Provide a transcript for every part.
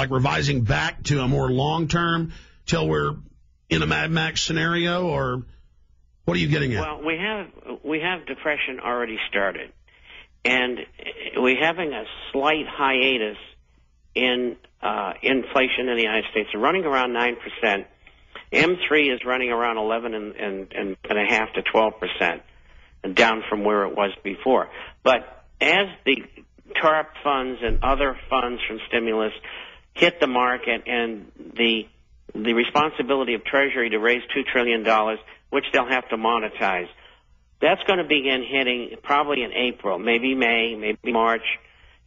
like revising back to a more long-term till we're in a Mad Max scenario, or what are you getting at? Well, we have depression already started, and we're having a slight hiatus in inflation in the United States. It's running around 9%. M3 is running around 11.5 to 12%, down from where it was before. But as the TARP funds and other funds from stimulus hit the market, and the responsibility of Treasury to raise $2 trillion, which they'll have to monetize, that's going to begin hitting probably in April, maybe May, maybe March,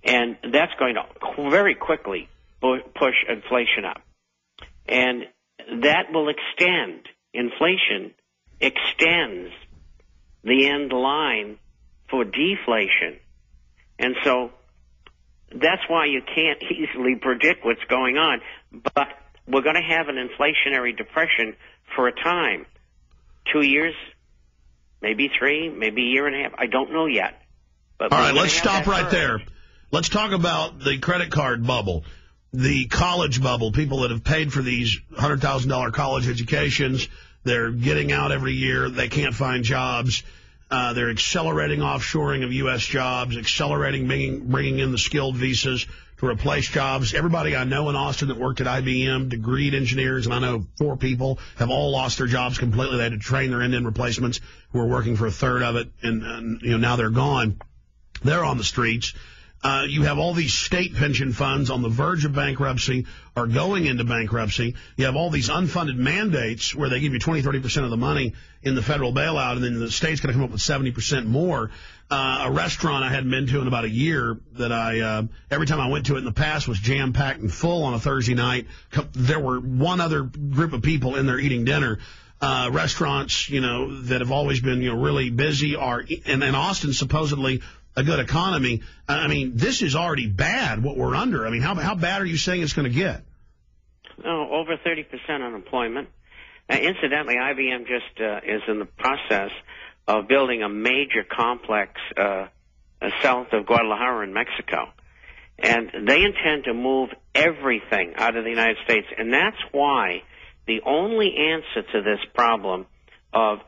and that's going to very quickly push inflation up. And that will extend. Inflation extends the end line for deflation. And so that's why you can't easily predict what's going on. But we're going to have an inflationary depression for a time. 2 years, maybe 3, maybe a year and a half. I don't know yet. But all right, let's stop right there. Let's talk about the credit card bubble, the college bubble, people that have paid for these $100,000 college educations. They're getting out every year. They can't find jobs. They're accelerating offshoring of U.S. jobs, accelerating bringing in the skilled visas to replace jobs. Everybody I know in Austin that worked at IBM, degreed engineers, and I know 4 people, have all lost their jobs completely. They had to train their end-to-end replacements who were working for a third of it, and now they're gone. They're on the streets. You have all these state pension funds on the verge of bankruptcy or going into bankruptcy. You have all these unfunded mandates where they give you 20-30% of the money in the federal bailout, and then the state's going to come up with 70% more. A restaurant I hadn't been to in about a year that every time I went to it in the past was jam-packed and full on a Thursday night. There were one other group of people in there eating dinner. Restaurants, that have always been, really busy and in Austin, supposedly a good economy. I mean, this is already bad, what we're under. I mean, how bad are you saying it's going to get? Oh, over 30% unemployment. Incidentally, IBM just is in the process of building a major complex south of Guadalajara in Mexico. And they intend to move everything out of the United States. And that's why the only answer to this problem of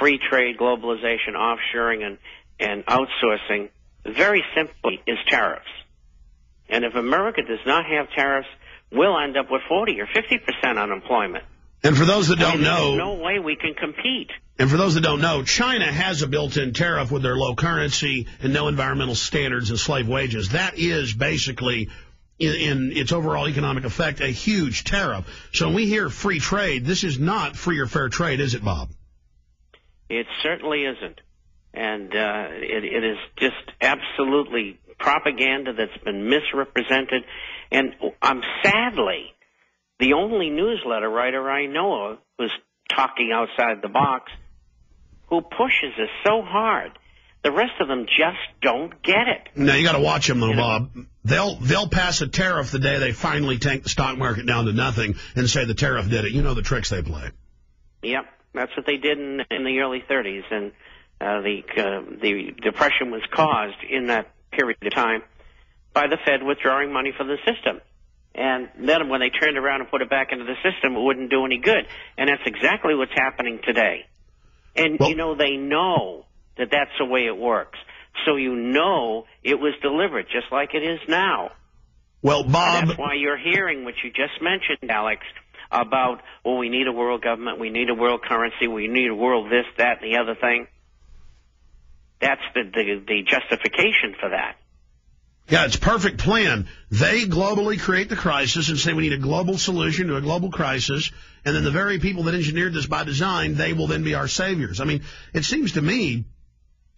free trade, globalization, offshoring, and outsourcing, very simply, is tariffs. And if America does not have tariffs, we'll end up with 40 or 50% unemployment. And for those that don't know, there's no way we can compete. And for those that don't know, China has a built-in tariff with their low currency and no environmental standards and slave wages. That is basically, in its overall economic effect, a huge tariff. So when we hear free trade, this is not free or fair trade, is it, Bob? It certainly isn't. And it is just absolutely propaganda that's been misrepresented. And sadly, the only newsletter writer I know of who's talking outside the box, who pushes us so hard, the rest of them just don't get it. Now, you got to watch them, though, Bob. They'll pass a tariff the day they finally tank the stock market down to nothing and say the tariff did it. You know the tricks they play. Yep, that's what they did in the early 30s, and the depression was caused in that period of time by the Fed withdrawing money from the system. And then when they turned around and put it back into the system, it wouldn't do any good. And that's exactly what's happening today. And, they know that that's the way it works. So it was delivered just like it is now. Well, Bob... And that's why you're hearing what you just mentioned, Alex, about, we need a world government, we need a world currency, we need a world this, that, and the other thing. That's the justification for that. Yeah, it's a perfect plan. They globally create the crisis and say we need a global solution to a global crisis, and then the very people that engineered this by design, they will then be our saviors. I mean, it seems to me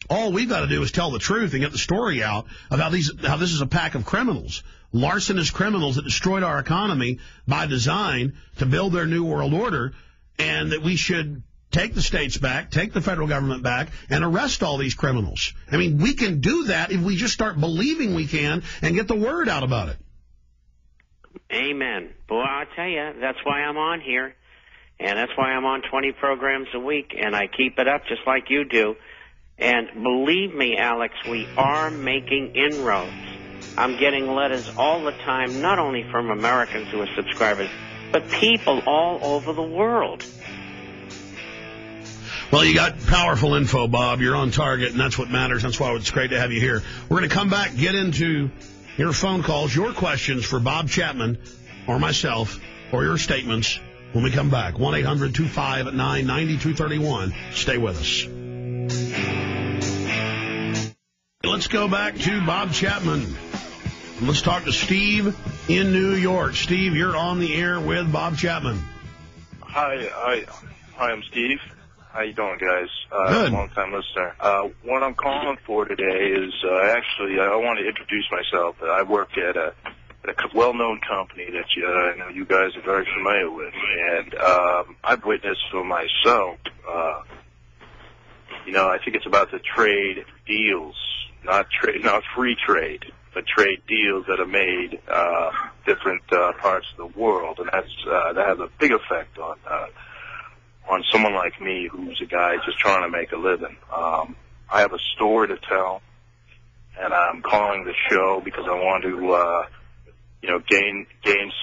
all we've got to do is tell the truth and get the story out of how this is a pack of criminals, larcenous criminals that destroyed our economy by design to build their new world order, and that we should take the states back, take the federal government back, and arrest all these criminals. I mean, we can do that if we just start believing we can and get the word out about it. Amen. Boy, I'll tell you, that's why I'm on here, and that's why I'm on 20 programs a week, and I keep it up just like you do. And believe me, Alex, we are making inroads. I'm getting letters all the time, not only from Americans who are subscribers, but people all over the world. Well, you got powerful info, Bob. You're on target, and that's what matters. That's why it's great to have you here. We're going to come back, get into your phone calls, your questions for Bob Chapman or myself, or your statements when we come back. 1-800-259-9231. Stay with us. Let's go back to Bob Chapman. Let's talk to Steve in New York. Steve, you're on the air with Bob Chapman. Hi, I'm Steve. How you doing, guys? Good. Long-time listener. What I'm calling for today is actually I want to introduce myself. I work at a well-known company that I know you guys are very familiar with, and I've witnessed for myself. I think it's about the trade deals, not free trade, but trade deals that are made different parts of the world, and that has a big effect on someone like me, who's a guy just trying to make a living. I have a story to tell, and I'm calling the show because I want to, gain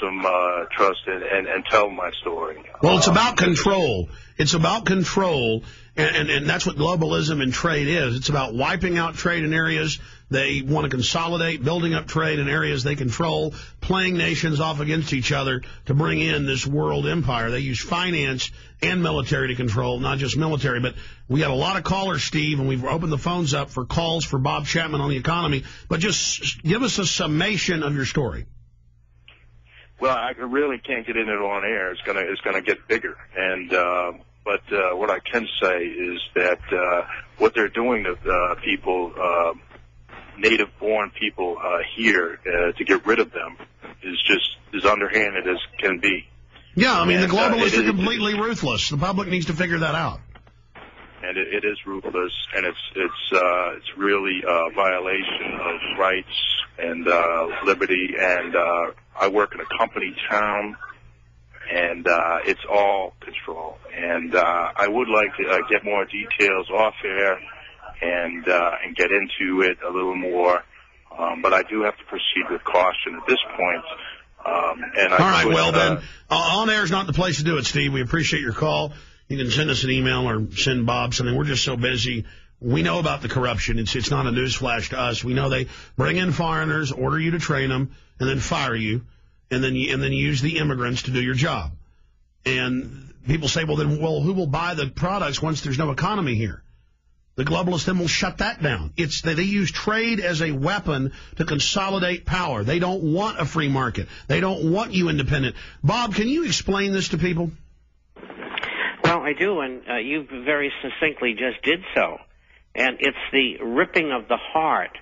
some trust and tell my story. Well, it's about control. It's about control, and that's what globalism and trade is. It's about wiping out trade in areas they want to consolidate, building up trade in areas they control, playing nations off against each other to bring in this world empire. They use finance and military to control, not just military. But we got a lot of callers, Steve, and we've opened the phones up for calls for Bob Chapman on the economy. But just give us a summation of your story. Well, I really can't get into it on air. It's gonna get bigger, and but what I can say is that what they're doing to people, native-born people here, to get rid of them, is just as underhanded as can be. Yeah, I mean, the globalists are completely ruthless. The public needs to figure that out. And it is ruthless, and it's really a violation of rights and liberty. And I work in a company town, and it's all control. And I would like to get more details off air and get into it a little more. But I do have to proceed with caution at this point. All right, well then, on air is not the place to do it, Steve. We appreciate your call. You can send us an email or send Bob something. We're just so busy. We know about the corruption. It's not a newsflash to us. We know they bring in foreigners, order you to train them, and then fire you, and then use the immigrants to do your job. And people say, well, who will buy the products once there's no economy here? The globalists then will shut that down. It's that they use trade as a weapon to consolidate power. They don't want a free market. They don't want you independent. Bob, can you explain this to people? Well, I do, and you very succinctly just did so. And it's the ripping of the heart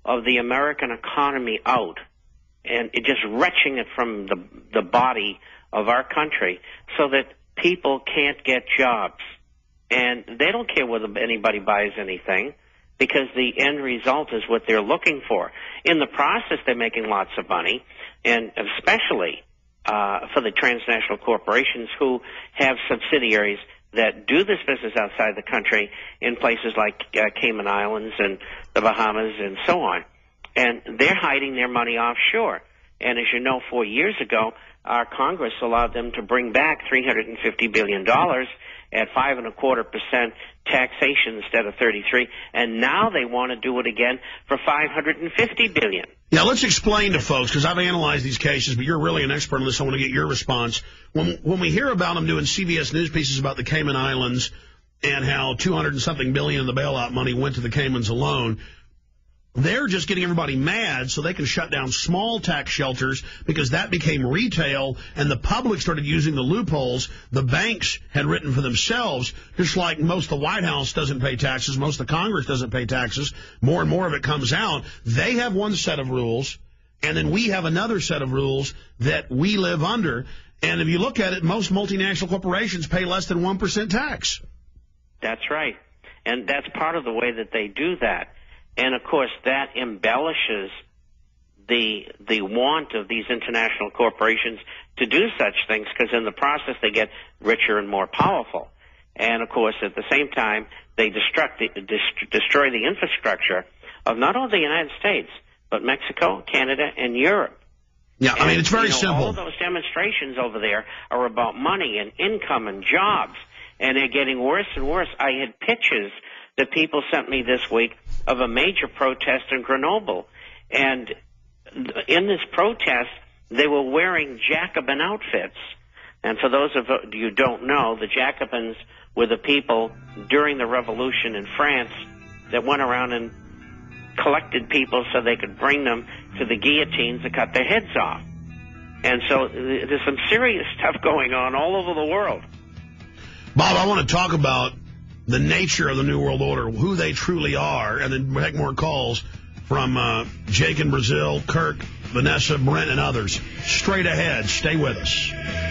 of the American economy out, and it just wrenching it from the body of our country so that people can't get jobs. And they don't care whether anybody buys anything, because the end result is what they're looking for. In the process, they're making lots of money, and especially for the transnational corporations who have subsidiaries that do this business outside the country in places like Cayman Islands and the Bahamas and so on. And they're hiding their money offshore. And as you know, 4 years ago, our Congress allowed them to bring back $350 billion at 5.25% taxation instead of 33%, and now they want to do it again for $550 billion. Now, let's explain to folks, because I've analyzed these cases, but you're really an expert on this. I want to get your response. When we hear about them doing CBS News pieces about the Cayman Islands and how $200-something billion of the bailout money went to the Caymans alone, they're just getting everybody mad so they can shut down small tax shelters, because that became retail and the public started using the loopholes the banks had written for themselves. Just like most of the White House doesn't pay taxes, most of the Congress doesn't pay taxes, more and more of it comes out. They have one set of rules, and then we have another set of rules that we live under. And if you look at it, most multinational corporations pay less than 1% tax. That's right. And that's part of the way that they do that. And, of course, that embellishes the want of these international corporations to do such things, because in the process they get richer and more powerful. And, of course, at the same time, they destroy the infrastructure of not only the United States, but Mexico, Canada, and Europe. Yeah, I mean, it's very simple. All of those demonstrations over there are about money and income and jobs, and they're getting worse and worse. I had pictures that people sent me this week of a major protest in Grenoble, and in this protest, they were wearing Jacobin outfits. And for those of you who don't know, the Jacobins were the people during the revolution in France that went around and collected people so they could bring them to the guillotines to cut their heads off. And so there's some serious stuff going on all over the world. Bob, I want to talk about the nature of the New World Order, who they truly are, and then take more calls from Jake in Brazil, Kirk, Vanessa, Brent, and others. Straight ahead. Stay with us.